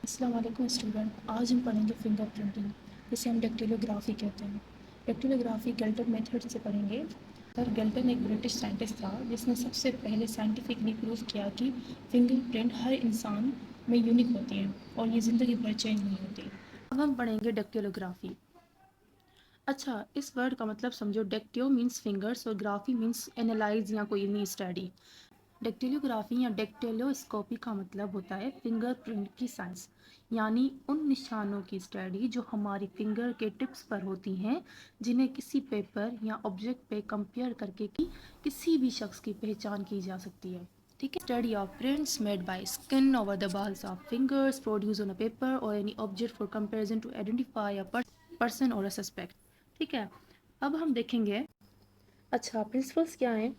अस्सलाम वालेकुम स्टूडेंट। आज हम पढ़ेंगे फिंगर प्रिंटिंग, जिसे हम डेक्टिलोग्राफी कहते हैं। डेक्टिलोग्राफी गेल्टन मेथड से पढ़ेंगे। सर गेल्टन एक ब्रिटिश साइंटिस्ट था जिसने सबसे पहले साइंटिफिकली प्रूव किया कि फिंगर प्रिंट हर इंसान में यूनिक होती है और ये ज़िंदगी भर चेंज नहीं होती। अब हम पढ़ेंगे डेक्टिलोग्राफी। अच्छा, इस वर्ड का मतलब समझो। डेक्टियो मीन्स फिंगर्स और ग्राफी मीन्स एनालाइज या कोई नहीं स्टडी। डेक्टिलोग्राफी या डेक्टिलोस्कोपी का मतलब होता है फिंगरप्रिंट की साइंस, यानी उन निशानों की स्टडी जो हमारी फिंगर के टिप्स पर होती हैं, जिन्हें किसी पेपर या ऑब्जेक्ट पे कंपेयर करके किसी भी शख्स की पहचान की जा सकती है। ठीक है। Study of prints made by skin over the balls of fingers produce on a paper और any object for comparison to identify a person और अ सस्पेक्ट। ठीक है। अब हम देखेंगे। अच्छा, प्रिंसिपल्स क्या हैं?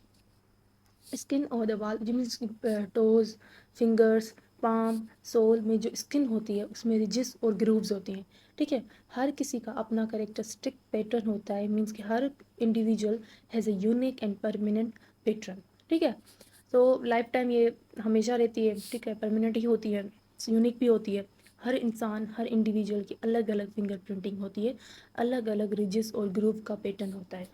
स्किन और द बाल जिनमें टोज, फिंगर्स, पाम, सोल में जो स्किन होती है उसमें रिजिस और ग्रूव्स होती हैं। ठीक है। हर किसी का अपना करेक्टरिस्टिक पैटर्न होता है, मीन्स कि हर individual has a unique and permanent pattern. ठीक है। तो लाइफ टाइम ये हमेशा रहती है। ठीक है। परमानेंट ही होती है, यूनिक भी होती है। हर इंसान, हर इंडिविजुअल की अलग अलग फिंगर प्रिंटिंग होती है, अलग अलग रिजिस और ग्रूव का पैटर्न होता है।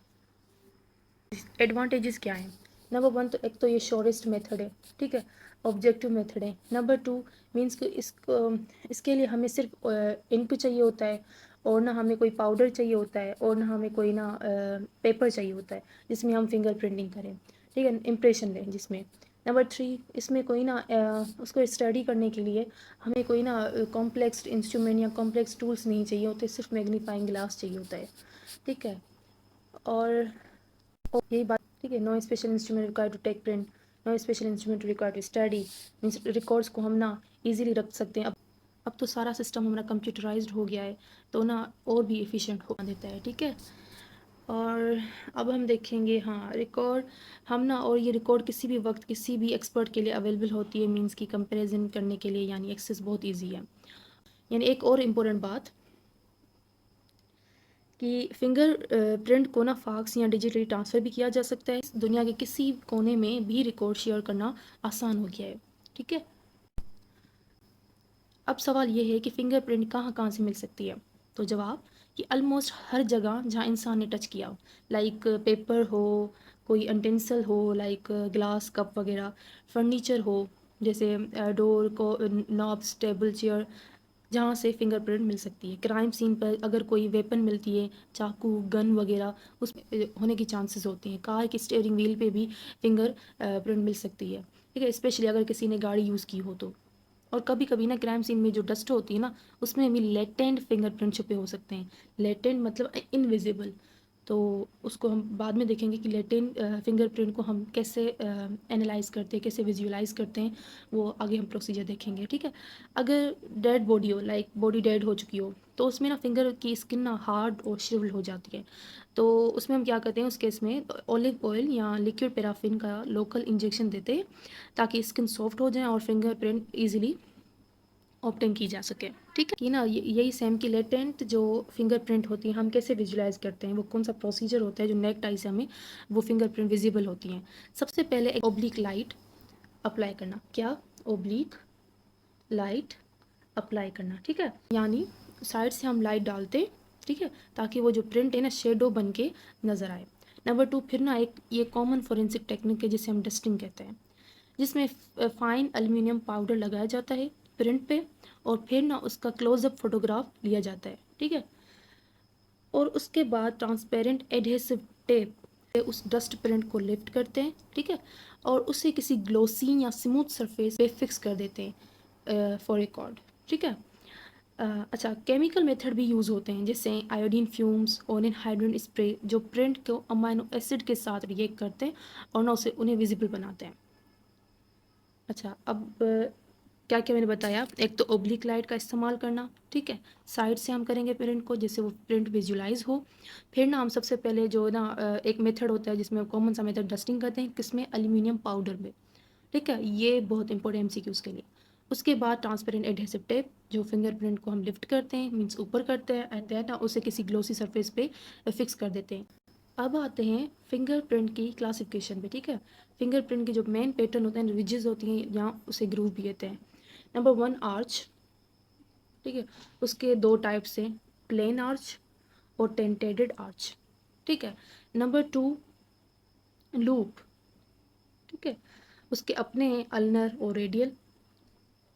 एडवांटेजेस क्या हैं? नंबर वन, तो एक तो ये शॉर्टेस्ट मेथड है। ठीक है। ऑब्जेक्टिव मेथड है। नंबर टू, मीन्स कि इसके लिए हमें सिर्फ इंक चाहिए होता है, और ना हमें कोई पाउडर चाहिए होता है, और ना हमें कोई ना पेपर चाहिए होता है जिसमें हम फिंगर प्रिंटिंग करें। ठीक है, इम्प्रेशन लें जिसमें। नंबर थ्री, इसमें कोई ना उसको स्टडी करने के लिए हमें कोई ना कॉम्प्लेक्स इंस्ट्रूमेंट या कॉम्प्लेक्स टूल्स नहीं चाहिए होते, सिर्फ मैग्नीफाइंग ग्लास चाहिए होता है। ठीक है। और यही बात। ठीक है। No special instrument required to take print, no special instrument required to study, means records को हम ना इजीली रख सकते हैं। अब तो सारा सिस्टम हमारा कंप्यूटराइज्ड हो गया है, तो ना और भी एफिशिएंट हो देता है। ठीक है। और अब हम देखेंगे, हाँ, रिकॉर्ड हम ना, और ये रिकॉर्ड किसी भी वक्त किसी भी एक्सपर्ट के लिए अवेलेबल होती है, मीन्स की कंपैरिजन करने के लिए, यानी एक्सेस बहुत ईजी है। यानी एक और इम्पोर्टेंट बात कि फिंगर प्रिंट को ना फाक्स या डिजिटली ट्रांसफ़र भी किया जा सकता है। दुनिया के किसी कोने में भी रिकॉर्ड शेयर करना आसान हो गया है। ठीक है। अब सवाल ये है कि फिंगर प्रिंट कहाँ कहाँ से मिल सकती है। तो जवाब कि ऑलमोस्ट हर जगह जहाँ इंसान ने टच किया हो, लाइक पेपर हो, कोई यूटेंसिल हो, लाइक ग्लास कप वगैरह, फर्नीचर हो, जैसे डोर को, नॉब्स, टेबल, चेयर, जहाँ से फिंगरप्रिंट मिल सकती है। क्राइम सीन पर अगर कोई वेपन मिलती है, चाकू, गन वगैरह, उसमें होने की चांसेस होती हैं। कार की स्टीयरिंग व्हील पे भी फिंगर प्रिंट मिल सकती है। ठीक है, स्पेशली अगर किसी ने गाड़ी यूज़ की हो तो। और कभी कभी ना क्राइम सीन में जो डस्ट होती है ना, उसमें भी लेटेंट फिंगरप्रिंट छुपे हो सकते हैं। लेटेंट मतलब इनविजिबल। तो उसको हम बाद में देखेंगे कि लेटेंट फिंगरप्रिंट को हम कैसे एनालाइज करते हैं, कैसे विजुअलाइज करते हैं, वो आगे हम प्रोसीजर देखेंगे। ठीक है। अगर डेड बॉडी हो, लाइक बॉडी डेड हो चुकी हो, तो उसमें ना फिंगर की स्किन ना हार्ड और श्रिवल हो जाती है। तो उसमें हम क्या करते हैं, उस केस में ऑलिव ऑयल या लिक्विड पैराफिन का लोकल इंजेक्शन देते हैं, ताकि स्किन सॉफ्ट हो जाए और फिंगरप्रिंट ईजिली ऑब्टेन की जा सके। ठीक है कि ना, यही सेम की लेटेंट जो फिंगरप्रिंट होती है हम कैसे विजुलाइज करते हैं, वो कौन सा प्रोसीजर होता है जो नेक्ट आई से हमें वो फिंगरप्रिंट विजिबल होती हैं। सबसे पहले एक ओब्लिक लाइट अप्लाई करना। क्या? ओब्लिक लाइट अप्लाई करना। ठीक है, यानी साइड से हम लाइट डालते। ठीक है, ताकि वो जो प्रिंट है ना शेडो बन के नज़र आए। नंबर टू, फिर ना एक ये कॉमन फोरेंसिक टेक्निक है जिसे हम डस्टिंग कहते हैं, जिसमें फाइन एल्युमिनियम पाउडर लगाया जाता है प्रिंट पे, और फिर ना उसका क्लोजअप फोटोग्राफ लिया जाता है। ठीक है। और उसके बाद ट्रांसपेरेंट एडहेसिव टेप से उस डस्ट प्रिंट को लिफ्ट करते हैं। ठीक है। और उसे किसी ग्लोसी या स्मूथ सरफेस पे फिक्स कर देते हैं फॉर रिकॉर्ड। ठीक है। अच्छा, केमिकल मेथड भी यूज़ होते हैं, जैसे iodine fumes, onion hydrogen spray, जो प्रिंट को अमाइनो एसिड के साथ रिएक्ट करते हैं और ना उसे उन्हें विजिबल बनाते हैं। अच्छा, अब क्या क्या मैंने बताया, एक तो ओब्लिक लाइट का इस्तेमाल करना। ठीक है, साइड से हम करेंगे प्रिंट को, जिससे वो प्रिंट विजुलाइज हो। फिर ना हम सबसे पहले जो ना एक मेथड होता है जिसमें कॉमन सा मेथड डस्टिंग करते हैं, किसमें? एल्यूमिनियम पाउडर में। ठीक है, ये बहुत इंपॉर्टेंट एमसीक्यूज़ के लिए। उसके बाद ट्रांसपेरेंट एडहेसिव टेप, जो फिंगरप्रिंट को हम लिफ्ट करते हैं, मीन्स ऊपर करते हैं, एंड देन उसे किसी ग्लोसी सरफेस पे फिक्स कर देते हैं। अब आते हैं फिंगरप्रिंट की क्लासिफिकेशन पे। ठीक है, फिंगरप्रिंट के जो मेन पैटर्न होते हैं, रिजेस होती हैं, यहाँ उसे ग्रूव भी कहते हैं। Number one, arch. ठीक है। उसके दो टाइप्स हैं, प्लेन आर्च और टेंटेडेड आर्च। ठीक है। Number 2, loop. ठीक है। उसके अपने हैं अल्नर और रेडियल।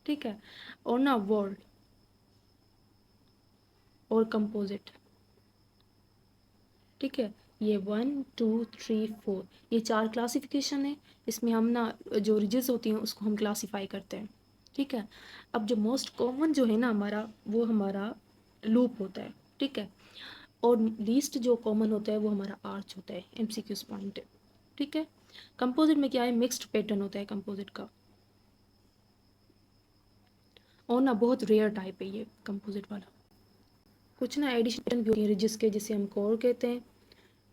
ठीक है। और ना वॉल और कंपोजिट। ठीक है। ये 1 2 3 4 ये 4 क्लासिफिकेशन है। इसमें हम ना जो रिजेस होती हैं उसको हम क्लासीफाई करते हैं। ठीक है। अब जो मोस्ट कॉमन जो है ना हमारा, वो हमारा लूप होता है। ठीक है। और लीस्ट जो कॉमन होता है वो हमारा आर्च होता है, एमसीक्यूज पॉइंट। ठीक है। कंपोजिट में क्या है, मिक्स्ड पैटर्न होता है कंपोजिट का। और ना बहुत रेयर टाइप है ये कंपोजिट वाला। कुछ ना एडिशन भी होती है रिजिस के, जिसे हम कोर कहते हैं।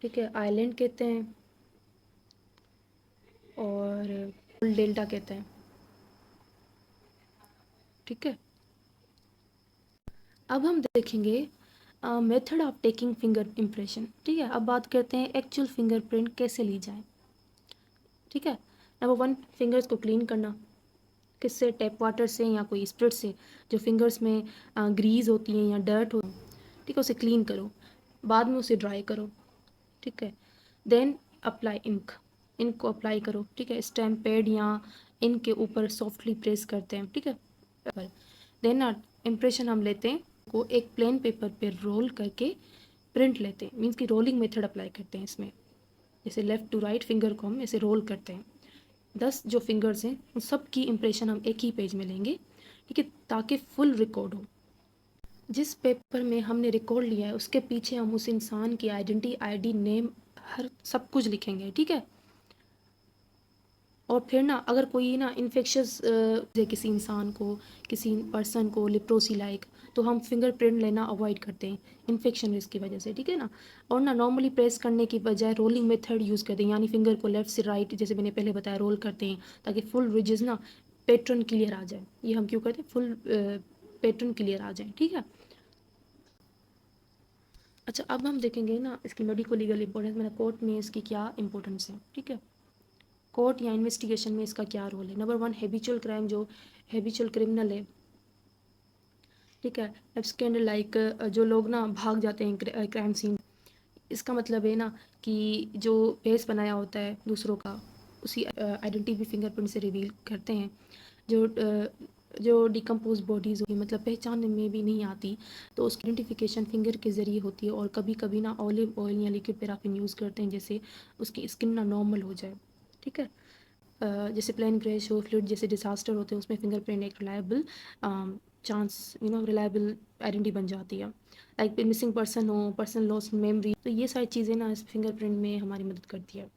ठीक है। आइलैंड कहते हैं और डेल्टा कहते हैं। ठीक है। अब हम देखेंगे method of taking finger impression. ठीक है। अब बात करते हैं एक्चुअल फिंगरप्रिंट कैसे ली जाए। ठीक है। नंबर 1, फिंगर्स को क्लीन करना। किससे, टैप वाटर से या कोई स्प्रिट से। जो फिंगर्स में ग्रीज होती है या डर्ट हो, ठीक है, उसे क्लीन करो। बाद में उसे ड्राई करो। ठीक है। Then apply ink. इंक को अप्लाई करो। ठीक है। स्टैम्प पैड या इंक के ऊपर सॉफ्टली प्रेस करते हैं। ठीक है। देन इम्प्रेशन हम लेते हैं को एक प्लेन पेपर पे रोल करके प्रिंट लेते हैं। मीन्स कि रोलिंग मेथड अप्लाई करते हैं इसमें। जैसे लेफ़्ट टू राइट फिंगर को हम ऐसे रोल करते हैं। 10 जो फिंगर्स हैं उन सब की इम्प्रेशन हम एक ही पेज में लेंगे। ठीक है। ताकि फुल रिकॉर्ड हो। जिस पेपर में हमने रिकॉर्ड लिया है उसके पीछे हम उस इंसान की आइडेंटिटी, आईडी, नेम, हर सब कुछ लिखेंगे। ठीक है। और फिर ना अगर कोई ना इन्फेक्शस किसी इंसान को, किसी पर्सन को लिप्रोसी लाइक, तो हम फिंगरप्रिंट लेना अवॉइड करते हैं इन्फेक्शन रिस्क की वजह से। ठीक है ना। और ना नॉर्मली प्रेस करने की बजाय रोलिंग मेथड यूज़ करते हैं, यानी फिंगर को लेफ्ट से राइट, जैसे मैंने पहले बताया, रोल करते हैं ताकि फुल रिजेस ना पैटर्न क्लियर आ जाए। ये हम क्यों करते हैं, फुल पैटर्न क्लियर आ जाए। ठीक है। अच्छा, अब हम देखेंगे ना इसकी मेडिको लीगल इंपॉर्टेंस, मैंने कोर्ट में इसकी क्या इंपॉर्टेंस है। ठीक है। कोर्ट या इन्वेस्टिगेशन में इसका क्या रोल है। नंबर 1, हैबिचुअल क्राइम, जो हैबिचुअल क्रिमिनल है। ठीक है। एब्सकेंड लाइक जो लोग ना भाग जाते हैं क्राइम सीन। इसका मतलब है ना कि जो फेस बनाया होता है दूसरों का, उसी आइडेंटिटी भी फिंगरप्रिंट से रिवील करते हैं। जो जो डिकम्पोज बॉडीज़ होती, मतलब पहचानने में भी नहीं आती, तो उसकी आइडेंटिफिकेशन फिंगर के ज़रिए होती है। और कभी कभी ना ऑलिव ऑयल या लिक्विड पैराफिन यूज़ करते हैं, जैसे उसकी स्किन ना नॉर्मल हो जाए। ठीक है। जैसे प्लेन क्रैश हो, फ्लड जैसे डिजास्टर होते हैं, उसमें फिंगरप्रिंट एक रिलायबल चांस, रिलायबल आइडेंटिटी बन जाती है। लाइक मिसिंग पर्सन हो, पर्सन लॉस्ट मेमोरी, तो ये सारी चीज़ें ना इस फिंगरप्रिंट में हमारी मदद करती है।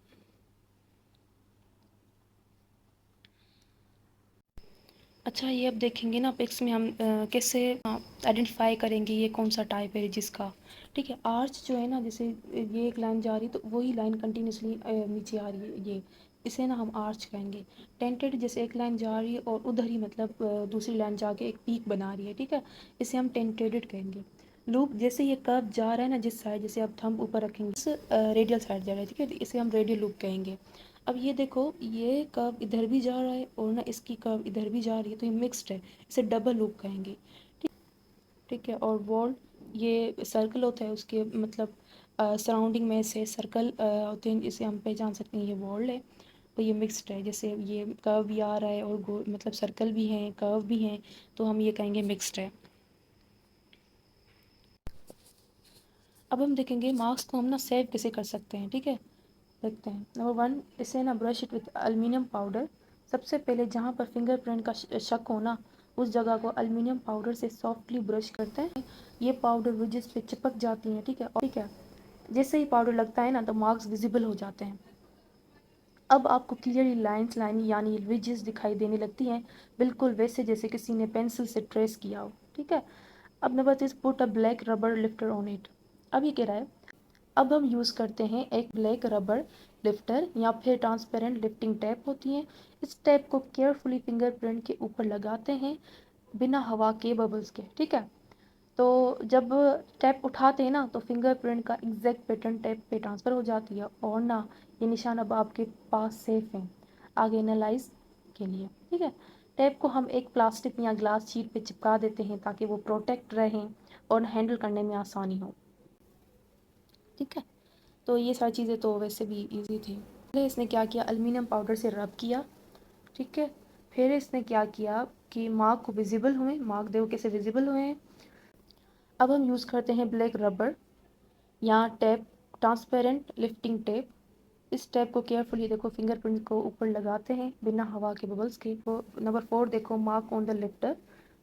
अच्छा, ये अब देखेंगे ना पिक्स में हम कैसे आइडेंटिफाई करेंगे ये कौन सा टाइप है जिसका। ठीक है। आर्च जो है ना, जैसे ये एक लाइन जा रही है तो वही लाइन कंटिन्यूसली नीचे आ रही है, ये इसे ना हम आर्च कहेंगे। टेंटेड, जैसे एक लाइन जा रही है और उधर ही मतलब दूसरी लाइन जाके एक पीक बना रही है। ठीक है। इसे हम टेंटेडेड कहेंगे। लूप, जैसे ये कर्व जा रहा है ना जिस साइड, जैसे आप थंब ऊपर रखेंगे इस रेडियल साइड जा रहा है। ठीक है। तो इसे हम रेडियल लूप कहेंगे। अब ये देखो, ये कर्व इधर भी जा रहा है और ना इसकी कर्व इधर भी जा रही है, तो ये मिक्स्ड है, इसे डबल लूप कहेंगे। ठीक। ठीक है। और वॉल, ये सर्कल होता है उसके मतलब सराउंडिंग में से सर्कल होते हैं, जिसे हम पहचान सकते हैं ये वॉल है। और ये मिक्स्ड है, जैसे ये कर्व भी आ रहा है और मतलब सर्कल भी हैं, कर्व भी हैं, तो हम ये कहेंगे मिक्स्ड है। अब हम देखेंगे मार्क्स को हम ना सेव कैसे कर सकते हैं। ठीक है। देखते हैं। नंबर 1, इसे ना brush it with aluminium powder. सबसे पहले जहाँ पर फिंगरप्रिंट का शक हो ना, उस जगह को एल्युमिनियम पाउडर से सॉफ्टली ब्रश करते हैं। ये पाउडर रिजिस पे चिपक जाती है। ठीक है। और ठीक है, जैसे ही पाउडर लगता है ना तो मार्क्स विजिबल हो जाते हैं। अब आपको क्लियरली लाइंस लाइन यानी रिजिस दिखाई देने लगती हैं, बिल्कुल वैसे जैसे किसी ने पेंसिल से ट्रेस किया हो। ठीक है। अब number 3, put a black rubber lifter on it. अब ये कह रहा है, अब हम यूज़ करते हैं एक ब्लैक रबर लिफ्टर या फिर ट्रांसपेरेंट लिफ्टिंग टैप होती है। इस टैप को केयरफुली फिंगरप्रिंट के ऊपर लगाते हैं बिना हवा के, बबल्स के। ठीक है। तो जब टैप उठाते हैं ना तो फिंगरप्रिंट का एग्जैक्ट पैटर्न टैप पे ट्रांसफ़र हो जाती है और ना ये निशान अब आपके पास सेफ हैं आगे एनालाइज के लिए। ठीक है। टैप को हम एक प्लास्टिक या ग्लास शीट पे चिपका देते हैं ताकि वो प्रोटेक्ट रहें और हैंडल करने में आसानी हो। ठीक है, तो ये सारी चीज़ें तो वैसे भी इजी थी। पहले इसने क्या किया, एल्युमिनियम पाउडर से रब किया। ठीक है, फिर इसने क्या किया कि मार्क को विजिबल हुए, मार्क देखो कैसे विजिबल हुए हैं। अब हम यूज़ करते हैं ब्लैक रबर या टेप, ट्रांसपेरेंट लिफ्टिंग टेप। इस टेप को केयरफुली देखो फिंगरप्रिंट को ऊपर लगाते हैं बिना हवा के बबल्स के। वो नंबर 4 देखो, मार्क ऑन द लिफ्टर।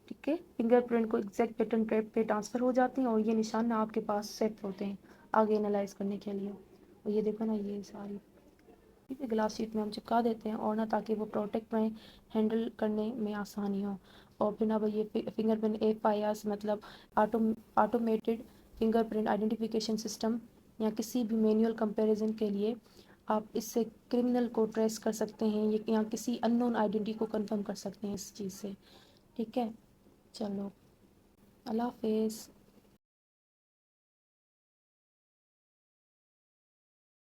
ठीक है, फिंगरप्रिंट को एग्जैक्ट पैटर्न टेप पे ट्रांसफ़र हो जाती हैं और ये निशान ना आपके पास सेट होते हैं आगे एनालाइज करने के लिए। और ये देखो ना, ये सारी ठीक है ग्लास शीट में हम चिपका देते हैं और ना ताकि वो प्रोटेक्ट रहें, हैंडल करने में आसानी हो। और फिर ना ये फिंगरप्रिंट FIRs मतलब ऑटोमेटेड फिंगरप्रिंट आइडेंटिफिकेशन सिस्टम या किसी भी मैनुअल कंपैरिजन के लिए आप इससे क्रिमिनल को ट्रेस कर सकते हैं या किसी अननोन आइडेंटिटी को कंफर्म कर सकते हैं इस चीज़ से। ठीक है, चलो, अल्लाह हाफिज़।